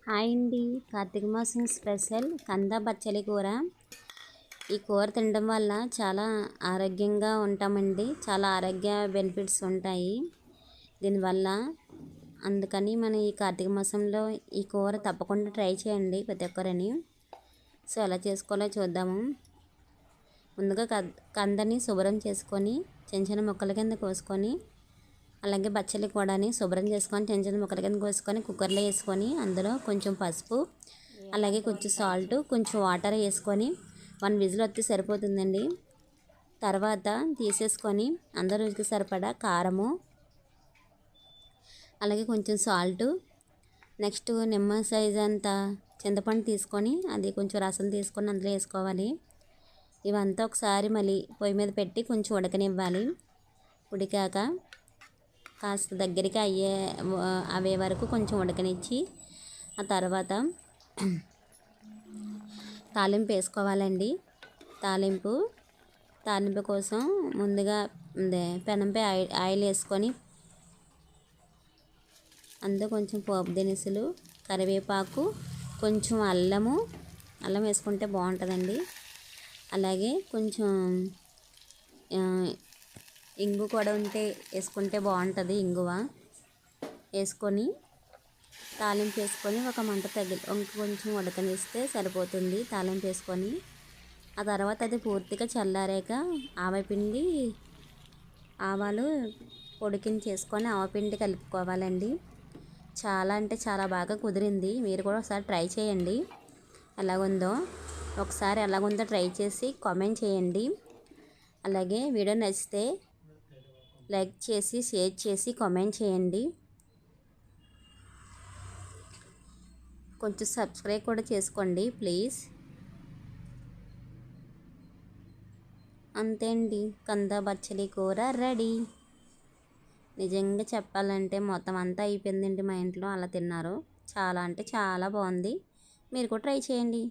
Hi అండి. కార్తీక మాసం special కంద బచ్చలి కూర. ఈ కూర తినడం వల్ల చాలా ఆరోగ్యంగా ఉంటామండి. చాలా ఆరోగ్య బెనిఫిట్స్ ఉంటాయి దీనివల్ల. అందుకని మనం ఈ కార్తీక మాసంలో ఈ కూర తప్పకుండా ట్రై చేయండి ప్రతి ఒక్కరని. సో ఎలా చేసుకోవాలో చూద్దాము. ముందుగా కందని శుభ్రం చేసుకొని చిన్న చిన్న ముక్కల కింద కోసుకొని, అలాగే బచ్చలి కూడాని శుభ్రం చేసుకొని చిన్న చిన్న ముక్కల కింద కోసుకొని కుక్కర్లో వేసుకొని, అందులో కొంచెం పసుపు, అలాగే కొంచెం సాల్ట్, కొంచెం వాటర్ వేసుకొని 1 విజిల్ వస్తే సరిపోతుందండి. తర్వాత తీసేసుకొని అందరూ రుచికి సరిపడా కారము, అలాగే కొంచెం సాల్టు, నెక్స్ట్ నిమ్మ సైజ్ అంత చింతపండు తీసుకొని అది కొంచెం రసం తీసుకొని అందులో వేసుకోవాలి. ఇవంతా ఒకసారి మళ్ళీ పొయ్యి మీద పెట్టి కొంచెం ఉడకనివ్వాలి. ఉడికాక కాస్త దగ్గరికి అవే వరకు కొంచెం ఉడకనిచ్చి ఆ తర్వాత తాలింపు వేసుకోవాలండి. తాలింపు కోసం ముందుగా పెనంపై ఆయిల్ వేసుకొని అందులో కొంచెం పోపు దినుసులు, కరివేపాకు, కొంచెం అల్లం వేసుకుంటే బాగుంటుందండి. అలాగే కొంచెం ఇంగు కూడా ఉంటే వేసుకుంటే బాగుంటుంది. ఇంగువ వేసుకొని తాలింపు వేసుకొని ఒక మంట కొంచెం ఉడకనిస్తే సరిపోతుంది. తాలింపు వేసుకొని ఆ తర్వాత అది పూర్తిగా చల్లారాక ఆవపిండి, ఆవాలు పొడికిని చేసుకొని ఆవపిండి కలుపుకోవాలండి. చాలా అంటే చాలా బాగా కుదిరింది. మీరు కూడా ఒకసారి ట్రై చేయండి. ఎలాగుందో ట్రై చేసి కామెంట్ చేయండి. అలాగే వీడియో నచ్చితే లైక్ చేసి, షేర్ చేసి, కామెంట్ చేయండి. కొంచెం సబ్స్క్రైబ్ కూడా చేసుకోండి ప్లీజ్. అంతే అండి, కంద బచ్చలి కూర రెడీ. నిజంగా చెప్పాలంటే మొత్తం అంతా అయిపోయిందండి. మా ఇంట్లో అలా తిన్నారు. చాలా అంటే చాలా బాగుంది. మీరు కూడా ట్రై చేయండి.